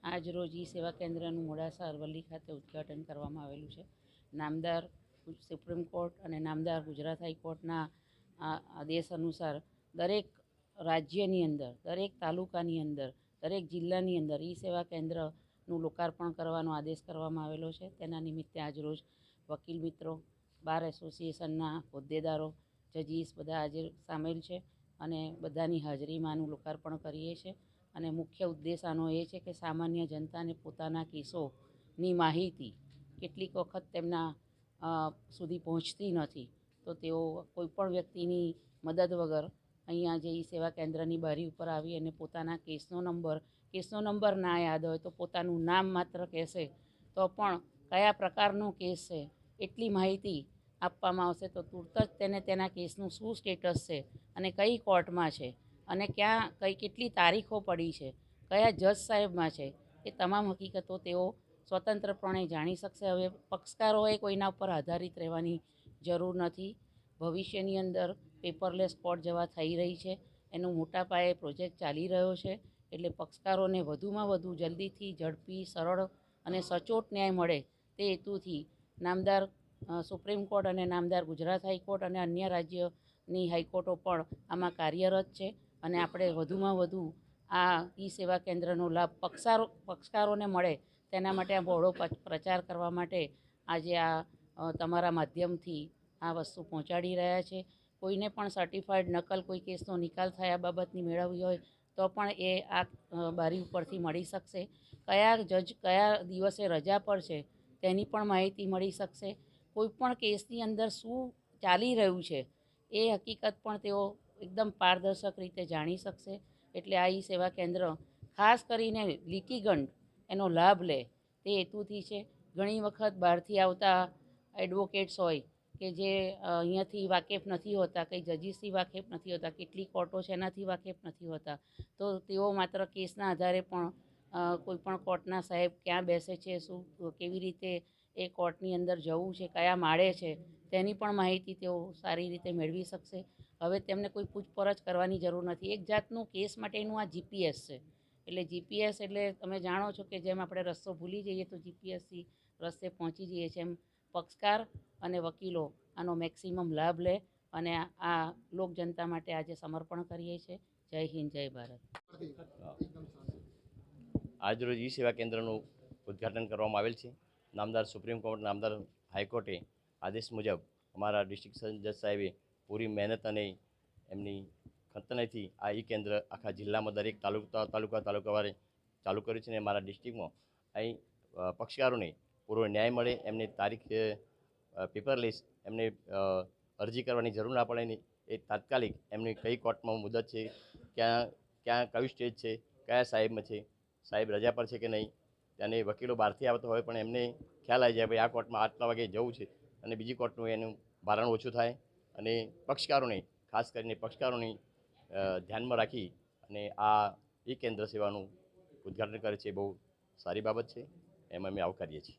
આજ રોજ ઈ સેવા કેન્દ્રનું મોડાસા અરવલ્લી ખાતે ઉદ્ઘાટન કરવામાં આવેલું છે. નામદાર સુપ્રીમ કોર્ટ અને નામદાર ગુજરાત હાઈકોર્ટના આદેશ અનુસાર દરેક રાજ્યની અંદર, દરેક તાલુકાની અંદર, દરેક જિલ્લાની અંદર ઈ સેવા કેન્દ્રનું લોકાર્પણ કરવાનો આદેશ કરવામાં આવેલો છે. તેના નિમિત્તે આજરોજ વકીલ મિત્રો, બાર એસોસિએશનના હોદ્દેદારો, જજીસ બધા આજે સામેલ છે અને બધાની હાજરીમાં આનું લોકાર્પણ કરીએ છીએ. અને મુખ્ય ઉદ્દેશ આનો એ છે કે સામાન્ય જનતાને પોતાના કેસોની માહિતી કેટલીક વખત તેમના સુધી પહોંચતી નથી, તો તેઓ કોઈપણ વ્યક્તિની મદદ વગર અહીંયા જે ઈ સેવા કેન્દ્રની બારી ઉપર આવી અને પોતાના કેસનો નંબર ના યાદ હોય તો પોતાનું નામ માત્ર કહેશે તો પણ કયા પ્રકારનો કેસ છે એટલી માહિતી આપવામાં આવશે, તો તુરત જ તેને તેના કેસનું શું સ્ટેટસ છે અને કઈ કોર્ટમાં છે અને કેટલી તારીખો પડી છે, કયા જજ સાહેબમાં છે, એ તમામ હકીકતો તેઓ સ્વતંત્રપણે જાણી શકશે. હવે પક્ષકારોએ કોઈના ઉપર આધારિત રહેવાની જરૂર નથી. ભવિષ્યની અંદર પેપરલેસ કોર્ટ જવા થઈ રહી છે, એનું મોટા પાયે પ્રોજેક્ટ ચાલી રહ્યો છે. એટલે પક્ષકારોને વધુમાં વધુ જલ્દીથી ઝડપી, સરળ અને સચોટ ન્યાય મળે તે હેતુથી નામદાર સુપ્રીમ કોર્ટ અને નામદાર ગુજરાત હાઈકોર્ટ અને અન્ય રાજ્યની હાઈકોર્ટો પણ આમાં કાર્યરત છે. અને આપણે વધુમાં વધુ આ ઈ સેવા કેન્દ્રનો લાભ પક્ષકારોને મળે તેના માટે આ બહોળો પ્રચાર કરવા માટે આજે તમારા માધ્યમથી આ વસ્તુ પહોંચાડી રહ્યા છે. કોઈને પણ સર્ટિફાઈડ નકલ કોઈ કેસનો નિકાલ થાય આ બાબતની મેળવવી હોય તો પણ એ આ બારી ઉપરથી મળી શકશે. કયા જજ કયા દિવસે રજા પર છે તેની પણ માહિતી મળી શકશે. કોઈપણ કેસની અંદર શું ચાલી રહ્યું છે એ હકીકત પણ તેઓ એકદમ પારદર્શક રીતે જાણી શકશે. એટલે આ ઈ સેવા કેન્દ્ર ખાસ કરીને લીટીગંડ એનો લાભ લે તે હેતુથી છે. ઘણી વખત બહારથી આવતા એડવોકેટ્સ હોય કે જે અહીંયાથી વાકેફ નથી હોતા, કંઈ જજીસથી વાકેફ નથી હોતા, કેટલી કોર્ટો છે એનાથી વાકેફ નથી હોતા, તો તેઓ માત્ર કેસના આધારે પણ કોઈપણ કોર્ટના સાહેબ ક્યાં બેસે છે, શું કેવી રીતે એ કોર્ટની અંદર જવું છે, કયા માળે છે તેની પણ માહિતી તેઓ સારી રીતે મેળવી શકશે. હવે તેમને કોઈ પૂછપરછ કરવાની જરૂર નથી. એક જાતનું કેસ માટેનું આ જીપીએસ છે. એટલે જીપીએસ એટલે તમે જાણો છો કે જેમ આપણે રસ્તો ભૂલી જઈએ તો જીપીએસથી રસ્તે પહોંચી જઈએ છીએ, એમ પક્ષકાર અને વકીલો આનો મેક્સિમમ લાભ લે અને આ લોક જનતા માટે આજે સમર્પણ કરીએ છીએ. જય હિન્દ, જય ભારત. આજરોજ ઈ સેવા કેન્દ્રનું ઉદ્ઘાટન કરવામાં આવેલ છે. નામદાર સુપ્રીમ કોર્ટ, નામદાર હાઈકોર્ટે આદેશ મુજબ અમારા ડિસ્ટ્રિક્ટ જજ સાહેબે પૂરી મહેનત અને એમની ખંતનાઈથી આ ઈ કેન્દ્ર આખા જિલ્લામાં દરેક તાલુકાવારે ચાલુ કર્યું છે. અને મારા ડિસ્ટ્રિક્ટમાં અહીં પક્ષકારોને પૂરો ન્યાય મળે, એમને તારીખ પેપરલેસ એમને અરજી કરવાની જરૂર ના પડે. એ તાત્કાલિક એમની કઈ કોર્ટમાં મુદત છે, ક્યાં કયું સ્ટેજ છે, કયા સાહેબમાં છે, સાહેબ રજા પર છે કે નહીં, અને વકીલો બહારથી આવતા હોય પણ એમને ખ્યાલ આવી જાય ભાઈ આ કોર્ટમાં આટલા વાગે જવું છે અને બીજી કોર્ટનું એનું ભારણ ઓછું થાય. અને પક્ષકારોને ખાસ કરીને પક્ષકારોની ધ્યાનમાં રાખી અને આ ઈ કેન્દ્ર સેવાનું ઉદ્ઘાટન કરે છે. બહુ સારી બાબત છે, એમ અમે આવકારીએ છીએ.